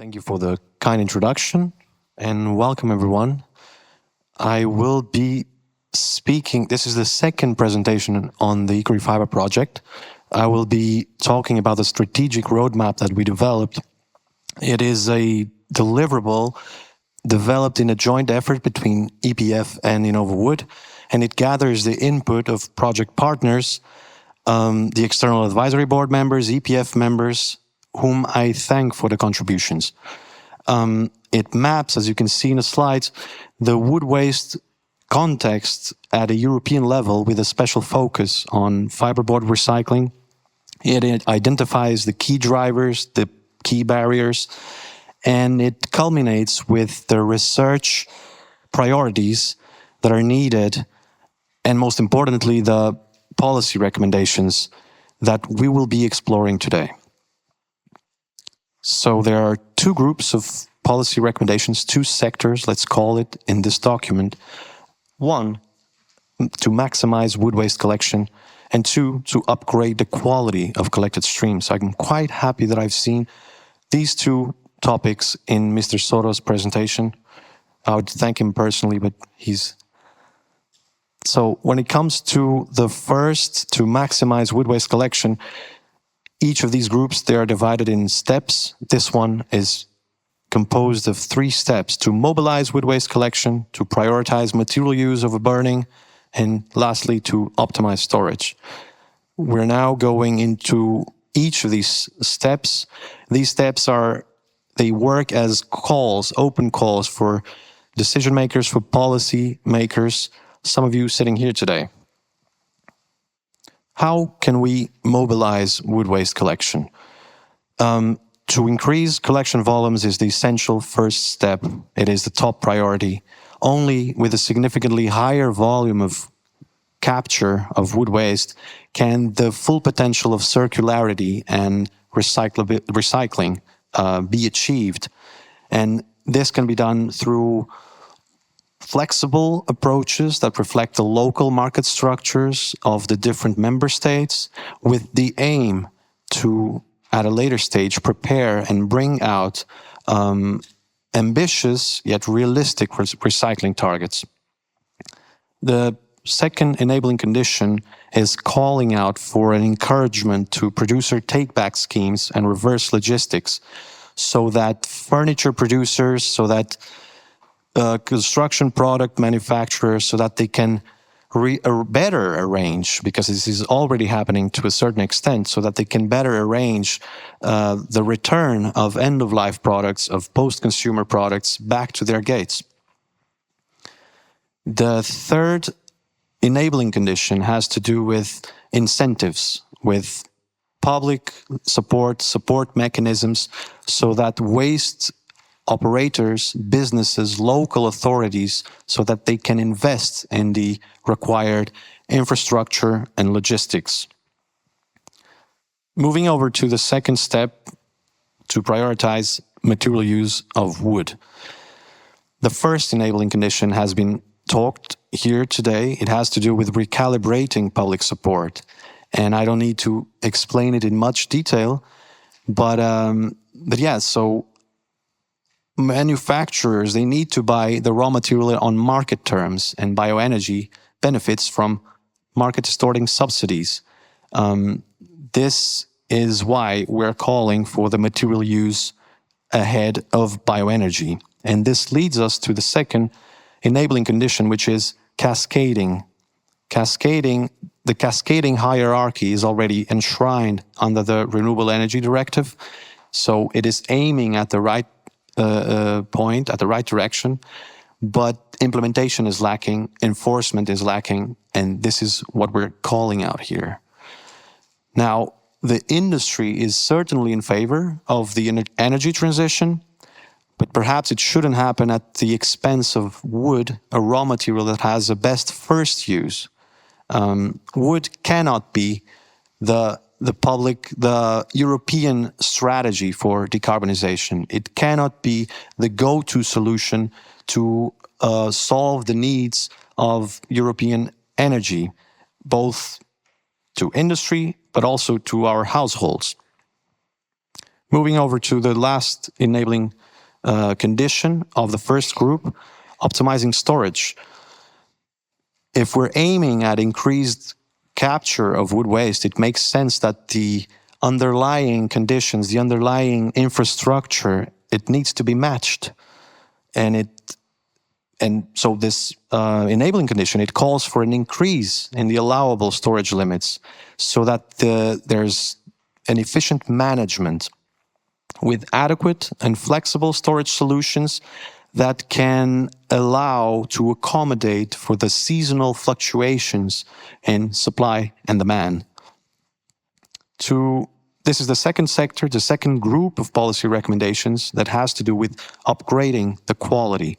Thank you for the kind introduction and welcome everyone. I will be speaking, this is the second presentation on the EcoReFibre project. I will be talking about the strategic roadmap that we developed. It is a deliverable developed in a joint effort between EPF and InnovaWood, and it gathers the input of project partners, the external advisory board members, EPF members, whom I thank for the contributions. It maps, as you can see in the slides, the wood waste context at a European level with a special focus on fiberboard recycling. It identifies the key drivers, the key barriers, and it culminates with the research priorities that are needed, and most importantly, the policy recommendations that we will be exploring today. So there are two groups of policy recommendations, two sectors, let's call it, in this document. One, to maximize wood waste collection, and two, to upgrade the quality of collected streams. So I'm quite happy that I've seen these two topics in Mr. Soto's presentation. I would thank him personally, but he's... So when it comes to the first, to maximize wood waste collection, each of these groups, they are divided in steps. This one is composed of 3 steps: to mobilize wood waste collection, to prioritize material use over burning, and lastly, to optimize storage. We're now going into each of these steps. These steps they work as calls, open calls for decision makers, for policy makers, some of you sitting here today. How can we mobilize wood waste collection? To increase collection volumes is the essential first step. It is the top priority. Only with a significantly higher volume of capture of wood waste can the full potential of circularity and recycling be achieved. And this can be done through flexible approaches that reflect the local market structures of the different member states, with the aim to, at a later stage, prepare and bring out ambitious yet realistic recycling targets. The second enabling condition is calling out for an encouragement to producer take-back schemes and reverse logistics, so that furniture producers, so that construction product manufacturers, so that they can better arrange, because this is already happening to a certain extent, so that they can better arrange the return of end-of-life products, of post-consumer products, back to their gates. The third enabling condition has to do with incentives, with public support mechanisms, so that waste operators, businesses, local authorities, so that they can invest in the required infrastructure and logistics. Moving over to the second step, to prioritize material use of wood. The first enabling condition has been talked here today. It has to do with recalibrating public support. And I don't need to explain it in much detail, but yeah, so manufacturers, they need to buy the raw material on market terms, and bioenergy benefits from market distorting subsidies. This is why we're calling for the material use ahead of bioenergy. And this leads us to the second enabling condition, which is cascading. The cascading hierarchy is already enshrined under the Renewable Energy Directive, so it is aiming at the right point, at the right direction, but implementation is lacking, enforcement is lacking, and this is what we're calling out here. Now, the industry is certainly in favor of the energy transition, but perhaps it shouldn't happen at the expense of wood, a raw material that has a best first use. Wood cannot be the European strategy for decarbonization. It cannot be the go-to solution to solve the needs of European energy, both to industry, but also to our households. Moving over to the last enabling condition of the first group, optimizing storage. If we're aiming at increased capture of wood waste, it makes sense that the underlying conditions, the underlying infrastructure, it needs to be matched. And so this enabling condition, it calls for an increase in the allowable storage limits so that there's an efficient management with adequate and flexible storage solutions that can allow to accommodate for the seasonal fluctuations in supply and demand. This is the second sector, the second group of policy recommendations that has to do with upgrading the quality.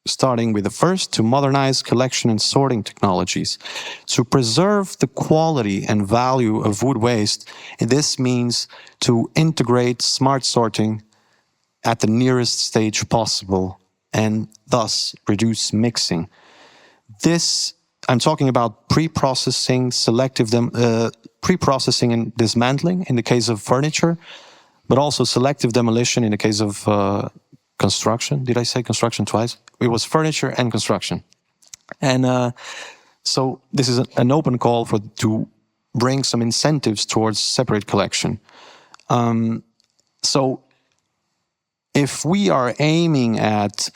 Starting with the first, to modernize collection and sorting technologies. To preserve the quality and value of wood waste, this means to integrate smart sorting at the nearest stage possible and thus reduce mixing. This, I'm talking about pre-processing, pre-processing and dismantling in the case of furniture, but also selective demolition in the case of construction. Did I say construction twice? It was furniture and construction. And so this is an open call to bring some incentives towards separate collection. So if we are aiming at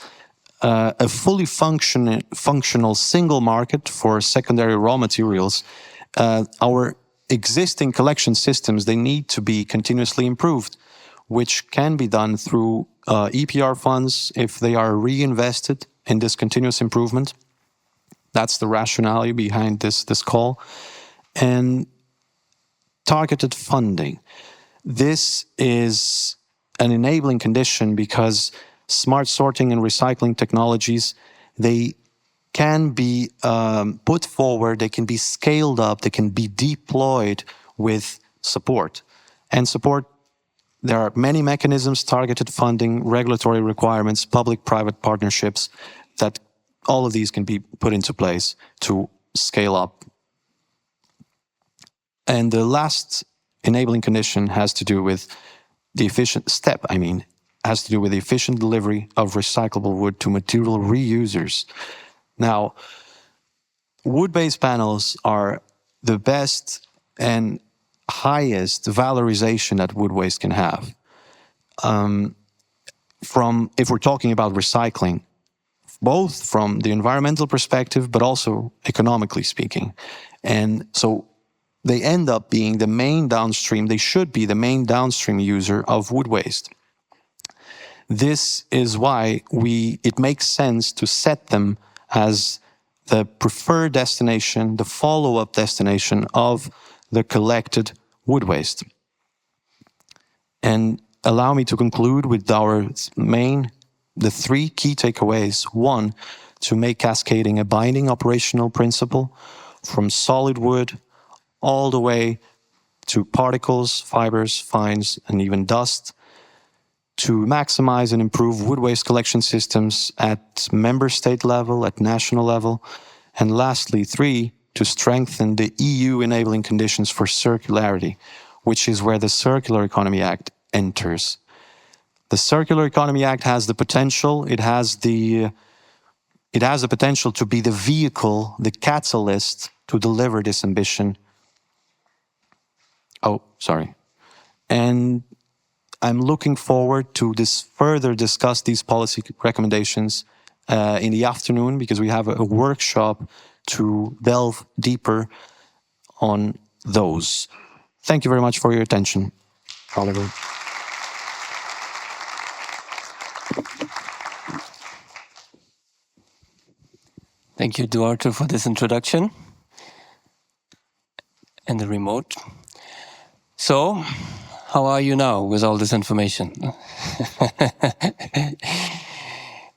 a fully functional single market for secondary raw materials, our existing collection systems, they need to be continuously improved, which can be done through EPR funds if they are reinvested in this continuous improvement. That's the rationale behind this call. And targeted funding. This is an enabling condition because smart sorting and recycling technologies, they can be put forward, they can be scaled up, they can be deployed with support. And support, there are many mechanisms, targeted funding, regulatory requirements, public-private partnerships, that all of these can be put into place to scale up. And the last enabling condition has to do with the efficient has to do with the efficient delivery of recyclable wood to material reusers. Now, wood-based panels are the best and highest valorization that wood waste can have. If we're talking about recycling, both from the environmental perspective, but also economically speaking. And so they end up being the main downstream, they should be the main downstream user of wood waste. This is why it makes sense to set them as the preferred destination, the follow-up destination of the collected wood waste. And allow me to conclude with the three key takeaways. One, to make cascading a binding operational principle from solid wood all the way to particles, fibers, fines, and even dust, to maximize and improve wood waste collection systems at member state level, at national level. And lastly, 3, to strengthen the EU enabling conditions for circularity, which is where the Circular Economy Act enters. The Circular Economy Act has the potential, it has the potential to be the vehicle, the catalyst to deliver this ambition. And I'm looking forward to further discuss these policy recommendations in the afternoon, because we have a workshop to delve deeper on those. Thank you very much for your attention. Oliver. Thank you, Duarte, for this introduction and the remote. So, how are you now with all this information?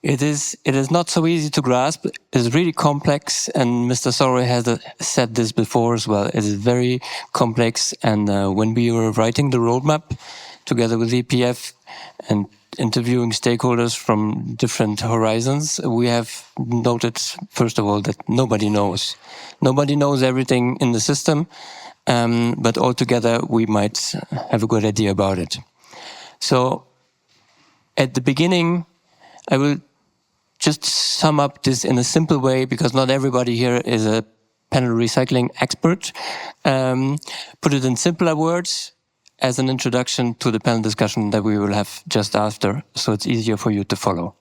It is not so easy to grasp. It's really complex, and Mr. Sorry has said this before as well. It is very complex, and when we were writing the roadmap together with EPF and interviewing stakeholders from different horizons, we have noted, first of all, that nobody knows. Nobody knows everything in the system, but altogether we might have a good idea about it. So at the beginning, I will just sum up this in a simple way, because not everybody here is a panel recycling expert. Put it in simpler words as an introduction to the panel discussion that we will have just after, so it's easier for you to follow.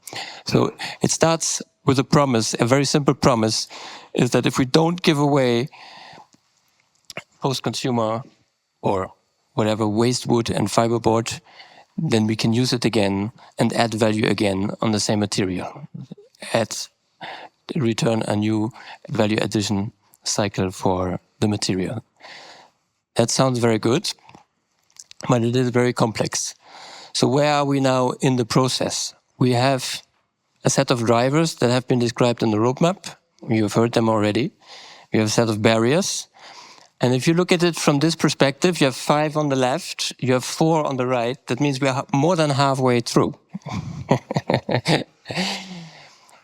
So it starts with a promise, a very simple promise, is that if we don't give away post-consumer or whatever waste wood and fiberboard, then we can use it again and add value again on the same material. Return a new value addition cycle for the material. That sounds very good, but it is very complex. So where are we now in the process? We have a set of drivers that have been described in the roadmap. You've heard them already. We have a set of barriers. And if you look at it from this perspective, you have 5 on the left, you have 4 on the right. That means we are more than halfway through.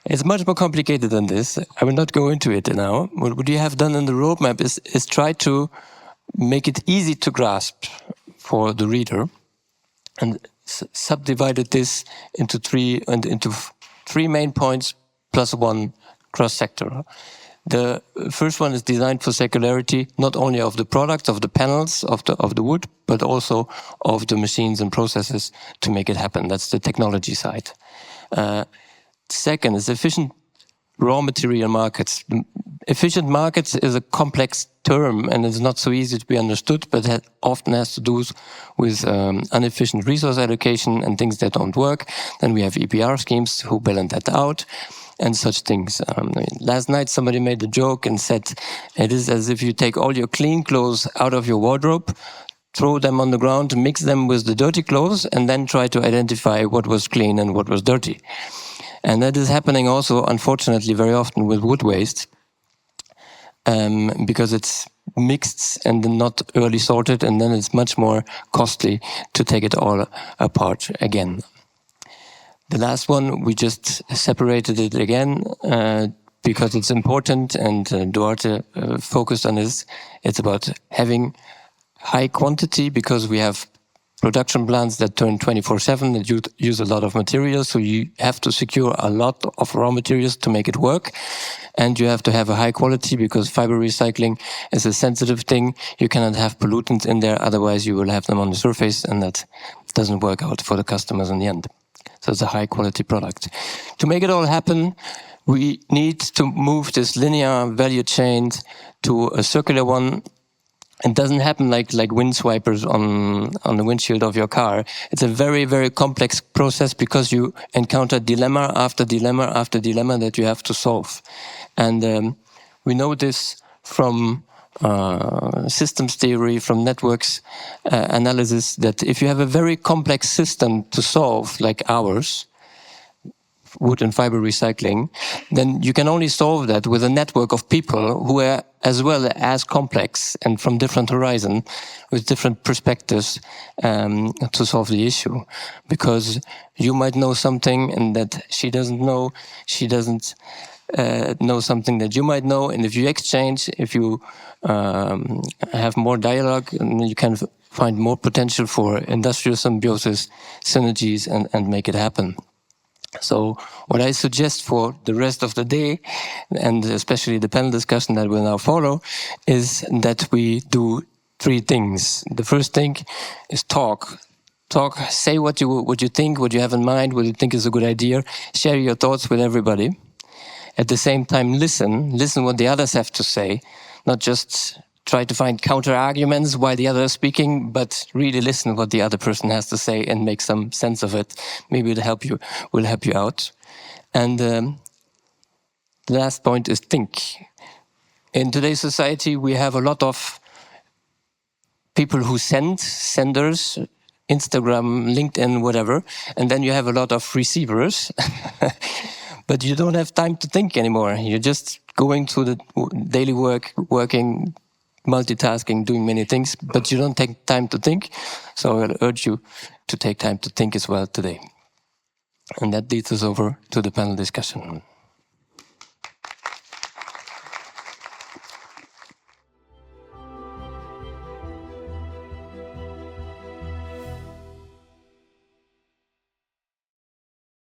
It's much more complicated than this. I will not go into it now. What you have done in the roadmap is try to make it easy to grasp for the reader, and subdivided this into three main points plus 1 cross-sector. The first one is designed for circularity, not only of the products, of the panels, of the wood, but also of the machines and processes to make it happen. That's the technology side. Second is efficient raw material markets. Efficient markets is a complex term and it's not so easy to be understood, but it often has to do with inefficient resource allocation and things that don't work. Then we have EPR schemes who balance that out and such things. Last night somebody made a joke and said, it is as if you take all your clean clothes out of your wardrobe, throw them on the ground, mix them with the dirty clothes, and then try to identify what was clean and what was dirty. And that is happening also, unfortunately, very often with wood waste, because it's mixed and not early sorted, and then it's much more costly to take it all apart again. The last one, we just separated it again because it's important, and Duarte focused on this. It's about having high quantity because we have production plants that turn 24/7, that use a lot of materials, so you have to secure a lot of raw materials to make it work. And you have to have a high quality because fiber recycling is a sensitive thing. You cannot have pollutants in there, otherwise you will have them on the surface, and that doesn't work out for the customers in the end. So it's a high quality product. To make it all happen, we need to move this linear value chain to a circular one. It doesn't happen like wind swipers on the windshield of your car. It's a very, very complex process because you encounter dilemma after dilemma after dilemma that you have to solve. And we know this from systems theory, from networks analysis, that if you have a very complex system to solve, like ours, wood and fiber recycling, then you can only solve that with a network of people who are as well as complex and from different horizons with different perspectives to solve the issue. Because you might know something and that she doesn't know, she doesn't know something that you might know, and if you exchange, if you have more dialogue, you can find more potential for industrial symbiosis, synergies, and make it happen. So what I suggest for the rest of the day, and especially the panel discussion that will now follow, is that we do 3 things. The first thing is talk. Say what you think, what you have in mind, what you think is a good idea. Share your thoughts with everybody. At the same time, listen what the others have to say, not just try to find counter arguments while the other is speaking, but really listen what the other person has to say and make some sense of it. Maybe it'll help you out. And the last point is think. In today's society, we have a lot of people who senders, Instagram, LinkedIn, whatever, and then you have a lot of receivers. But you don't have time to think anymore. You're just going through the daily working, multitasking, doing many things, but you don't take time to think. So I'll urge you to take time to think as well today. And that leads us over to the panel discussion.